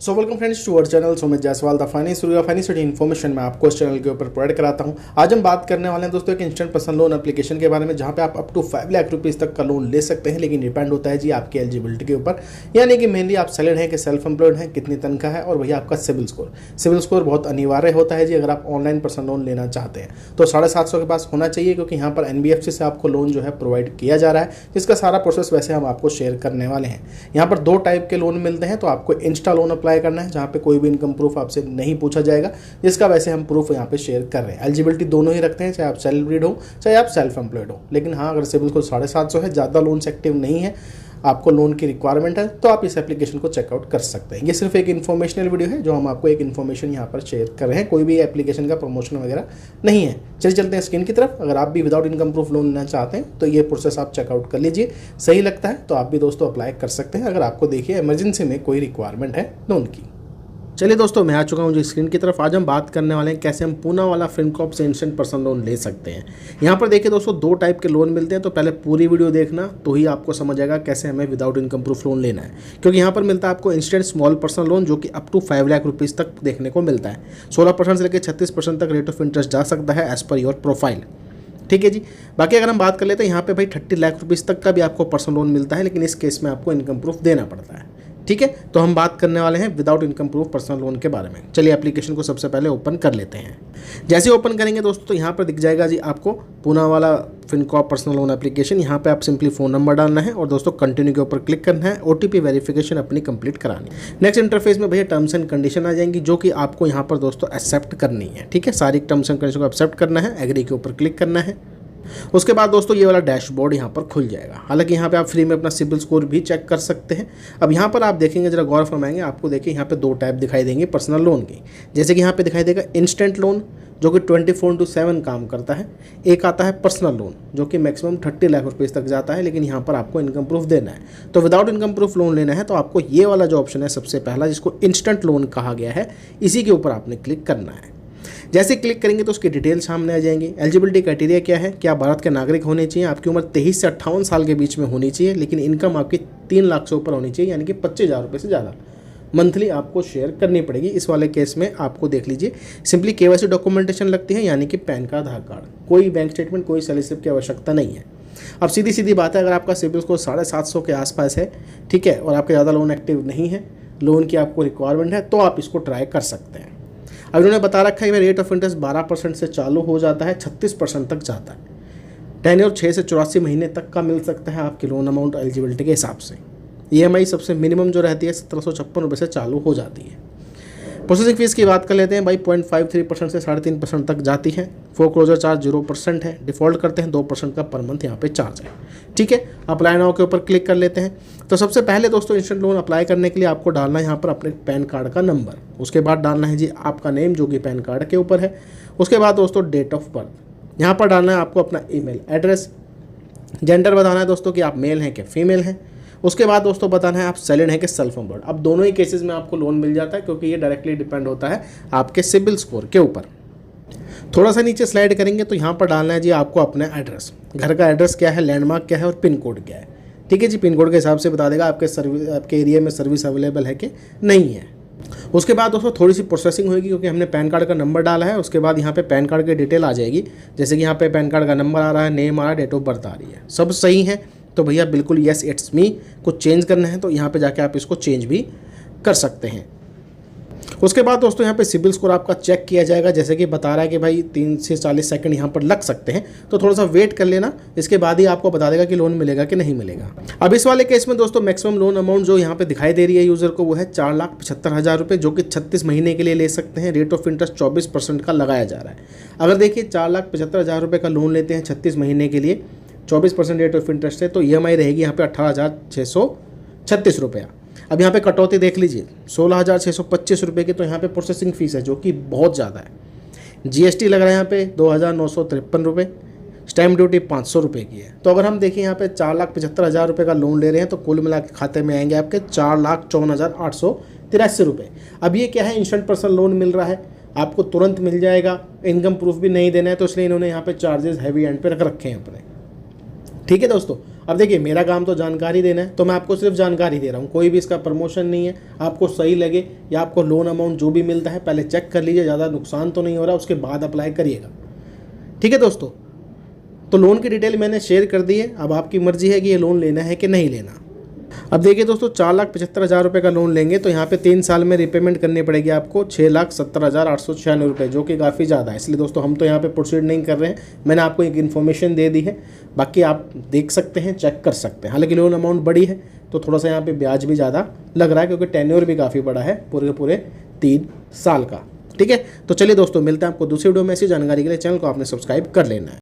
So welcome friends to our channel Sumit Jaiswal the finance information मैं आपको इस चैनल के ऊपर प्रोवाइड कराता हूं। आज हम बात करने वाले हैं दोस्तों एक इंस्टेंट पर्सनल लोन एप्लीकेशन के बारे में, जहां पे आप अप टू 5 लाख रुपीस तक का लोन ले सकते हैं, लेकिन डिपेंड होता है जी आपकी एलिजिबिलिटी के ऊपर, यानी कि मेनली आप सैलरी हैं कि सेल्फ एम्प्लॉयड हैं, कितनी तनख्वाह है और भैया आपका सिविल स्कोर बहुत अनिवार्य होता है जी। अगर आप ऑनलाइन पर्सनल लोन लेना चाहते हैं तो 750 के पास होना चाहिए, क्योंकि यहाँ पर NBFC से आपको लोन जो है प्रोवाइड किया जा रहा है, जिसका सारा प्रोसेस वैसे हम आपको शेयर करने वाले हैं। यहाँ पर 2 टाइप के लोन मिलते हैं, तो आपको इंस्टा लोन अप्लाई करना है, जहाँ पे कोई भी इनकम प्रूफ आपसे नहीं पूछा जाएगा, जिसका वैसे हम प्रूफ यहाँ पे शेयर कर रहे हैं। एलिजिबिलिटी दोनों ही रखते हैं, चाहे आप सैलरीड हो चाहे आप सेल्फ एम्प्लॉयड हो। लेकिन हाँ, अगर सिविल स्कोर 750 है, ज़्यादा लोन्स एक्टिव नहीं है, आपको लोन की रिक्वायरमेंट है, तो आप इस एप्लीकेशन को चेकआउट कर सकते हैं। ये सिर्फ एक इन्फॉर्मेशनल वीडियो है, जो हम आपको एक इन्फॉर्मेशन यहाँ पर शेयर कर रहे हैं, कोई भी एप्लीकेशन का प्रमोशन वगैरह नहीं है। चलिए चलते हैं स्क्रीन की तरफ। अगर आप भी विदाउट इनकम प्रूफ लोन लेना चाहते हैं तो ये प्रोसेस आप चेकआउट कर लीजिए, सही लगता है तो आप भी दोस्तों अप्लाई कर सकते हैं, अगर आपको देखिए इमरजेंसी में कोई रिक्वायरमेंट है लोन की। चलिए दोस्तों, मैं आ चुका हूँ जो स्क्रीन की तरफ। आज हम बात करने वाले हैं कैसे हम पूना वाला फिनकॉर्प से इंस्टेंट पर्सनल लोन ले सकते हैं। यहाँ पर देखिए दोस्तों, 2 टाइप के लोन मिलते हैं, तो पहले पूरी वीडियो देखना तो ही आपको समझ आएगा कैसे हमें विदाउट इनकम प्रूफ लोन लेना है। क्योंकि यहाँ पर मिलता है आपको इंस्टेंट स्मॉल पर्सनल लोन, जो कि अप टू 5 लाख रुपीज़ तक देखने को मिलता है। 16% से लेकर 36% तक रेट ऑफ इंटरेस्ट जा सकता है एज पर योर प्रोफाइल। ठीक है जी। बाकी अगर हम बात कर लेते हैं, यहाँ पे भाई 30 लाख रुपीज़ तक का भी आपको पर्सनल लोन मिलता है, लेकिन इस केस में आपको इनकम प्रूफ देना पड़ता है। ठीक है, तो हम बात करने वाले हैं without income proof personal loan के बारे में। चलिए एप्लीकेशन को सबसे पहले ओपन कर लेते हैं। जैसे ओपन करेंगे दोस्तों, तो यहाँ पर दिख जाएगा जी आपको पूना वाला फिनकॉर्प पर्सनल लोन एप्लीकेशन। यहाँ पे आप सिंपली फ़ोन नंबर डालना है और दोस्तों कंटिन्यू के ऊपर क्लिक करना है। OTP वेरिफिकेशन अपनी कंप्लीट करानी है। नेक्स्ट इंटरफेस में भैया टर्म्स एंड कंडीशन आ जाएंगी, जो कि आपको यहाँ पर दोस्तों एक्सेप्ट करनी है। ठीक है, सारी टर्म्स एंड कंडीशन को एक्सेप्ट करना है, एग्री के ऊपर क्लिक करना है। उसके बाद दोस्तों ये वाला डैशबोर्ड यहाँ पर खुल जाएगा। हालांकि यहाँ पे आप फ्री में अपना सिबिल स्कोर भी चेक कर सकते हैं। अब यहाँ पर आप देखेंगे, जरा गौर फरमाएंगे, आपको देखिए यहाँ पे 2 टाइप दिखाई देंगे पर्सनल लोन की। जैसे कि यहाँ पे दिखाई देगा इंस्टेंट लोन, जो कि 24/7 काम करता है। एक आता है पर्सनल लोन, जो कि मैक्सिमम 30 लाख रुपीज़ तक जाता है, लेकिन यहाँ पर आपको इनकम प्रूफ देना है। तो विदाउट इनकम प्रूफ लोन लेना है तो आपको ये वाला जो ऑप्शन है सबसे पहला, जिसको इंस्टेंट लोन कहा गया है, इसी के ऊपर आपने क्लिक करना है। जैसे क्लिक करेंगे तो उसकी डिटेल सामने आ जाएंगी। एलिजिबिलिटी क्राइटेरिया क्या है कि आप भारत के नागरिक होने चाहिए, आपकी उम्र 23 से 58 साल के बीच में होनी चाहिए, लेकिन इनकम आपकी 3 लाख से ऊपर होनी चाहिए, यानी कि 25,000 रुपये से ज़्यादा मंथली आपको शेयर करनी पड़ेगी। इस वाले केस में आपको देख लीजिए, सिंपली KYC डॉक्यूमेंटेशन लगती है, यानी कि पैन कार्ड, आधार कार्ड, कोई बैंक स्टेटमेंट, कोई सैलरी स्लिप की आवश्यकता नहीं है। अब सीधी सीधी बात है, अगर आपका सिबिल स्कोर 750 के आसपास है, ठीक है, और आपके ज़्यादा लोन एक्टिव नहीं है, लोन की आपको रिक्वायरमेंट है, तो आप इसको ट्राई कर सकते हैं। अब इन्होंने बता रखा है कि रेट ऑफ इंटरेस्ट 12% से चालू हो जाता है, 36% तक जाता है। टेन्योर 6 से 84 महीने तक का मिल सकता है आपके लोन अमाउंट एलिजिबिलिटी के हिसाब से। EMI सबसे मिनिमम जो रहती है 1756 रुपये से चालू हो जाती है। प्रोसेसिंग फीस की बात कर लेते हैं भाई, 0.53% से 3.5% तक जाती है। फोरक्लोजर चार्ज 0% है। डिफ़ॉल्ट करते हैं 2% का पर मंथ यहाँ पे चार्ज है। ठीक है, अप्लाई नाउ के ऊपर क्लिक कर लेते हैं। तो सबसे पहले दोस्तों इंस्टेंट लोन अप्लाई करने के लिए आपको डालना है यहाँ पर अपने पैन कार्ड का नंबर। उसके बाद डालना है जी आपका नेम, जो कि पैन कार्ड के ऊपर है। उसके बाद दोस्तों डेट ऑफ बर्थ, यहाँ पर डालना है आपको अपना ईमेल एड्रेस। जेंडर बताना है दोस्तों कि आप मेल हैं कि फीमेल हैं। उसके बाद दोस्तों बताना है आप सैलरीड हैं कि सेल्फ एम्प्लॉयड। अब दोनों ही केसेस में आपको लोन मिल जाता है, क्योंकि ये डायरेक्टली डिपेंड होता है आपके सिबिल स्कोर के ऊपर। थोड़ा सा नीचे स्लाइड करेंगे तो यहाँ पर डालना है जी आपको अपना एड्रेस, घर का एड्रेस क्या है, लैंडमार्क क्या है और पिन कोड क्या है। ठीक है जी, पिन कोड के हिसाब से बता देगा आपके एरिया में सर्विस अवेलेबल है कि नहीं है। उसके बाद दोस्तों थोड़ी सी प्रोसेसिंग होगी, क्योंकि हमने पैन कार्ड का नंबर डाला है। उसके बाद यहाँ पे पैन कार्ड की डिटेल आ जाएगी, जैसे कि यहाँ पे पैन कार्ड का नंबर आ रहा है, नेम आ रहा है, डेट ऑफ बर्थ आ रही है, सब सही है। तो भैया बिल्कुल यस इट्स मी, कुछ चेंज करना है तो यहाँ पे जाके आप इसको चेंज भी कर सकते हैं। उसके बाद दोस्तों यहाँ पे सिबिल स्कोर आपका चेक किया जाएगा, जैसे कि बता रहा है कि भाई 3 से 40 सेकंड यहाँ पर लग सकते हैं, तो थोड़ा सा वेट कर लेना। इसके बाद ही आपको बता देगा कि लोन मिलेगा कि नहीं मिलेगा। अब इस वाले केस में दोस्तों मैक्सिमम लोन अमाउंट जो यहाँ पे दिखाई दे रही है यूज़र को, वो है 4,75,000 रुपये, जो कि 36 महीने के लिए ले सकते हैं। रेट ऑफ इंटरेस्ट 24% का लगाया जा रहा है। अगर देखिए 4,75,000 रुपये का लोन लेते हैं 36 महीने के लिए, 24% रेट ऑफ इंटरेस्ट है, तो EMI रहेगी यहाँ पे 18,636 रुपया। अब यहाँ पे कटौती देख लीजिए 16,625 रुपये की, तो यहाँ पे प्रोसेसिंग फ़ीस है, जो कि बहुत ज़्यादा है। GST लग रहा है यहाँ पे 2,953 रुपये। स्टैम्प ड्यूटी 500 रुपये की है। तो अगर हम देखें यहाँ पे 4,75,000 रुपये का लोन ले रहे हैं, तो कुल मिला के खाते में आएंगे आपके 4,54,883 रुपये। अब ये क्या है, इंस्टेंट पर्सनल लोन मिल रहा है, आपको तुरंत मिल जाएगा, इनकम प्रूफ भी नहीं देना है, तो इसलिए इन्होंने यहाँ पे चार्जेस हैवी एंड पे रख रखे हैं अपने। ठीक है दोस्तों, अब देखिए मेरा काम तो जानकारी देना है, तो मैं आपको सिर्फ जानकारी दे रहा हूँ, कोई भी इसका प्रमोशन नहीं है। आपको सही लगे या आपको लोन अमाउंट जो भी मिलता है पहले चेक कर लीजिए, ज़्यादा नुकसान तो नहीं हो रहा, उसके बाद अप्लाई करिएगा। ठीक है दोस्तों, तो लोन की डिटेल मैंने शेयर कर दी है। अब आपकी मर्जी है कि ये लोन लेना है कि नहीं लेना। अब देखिए दोस्तों, 4,75,000 रुपये का लोन लेंगे तो यहाँ पे 3 साल में रिपेमेंट करनी पड़ेगी आपको 6,70,896 रुपये, जो कि काफ़ी ज़्यादा है। इसलिए दोस्तों हम तो यहाँ पे प्रोसीड नहीं कर रहे हैं, मैंने आपको एक इन्फॉर्मेशन दे दी है, बाकी आप देख सकते हैं, चेक कर सकते हैं। हालांकि लोन अमाउंट बड़ी है तो थोड़ा सा यहाँ पे ब्याज भी ज़्यादा लग रहा है, क्योंकि टेन्योर भी काफ़ी बड़ा है, पूरे 3 साल का। ठीक है, तो चलिए दोस्तों, मिलते हैं आपको दूसरी वीडियो में। ऐसी जानकारी के लिए चैनल को आपने सब्सक्राइब कर लेना है।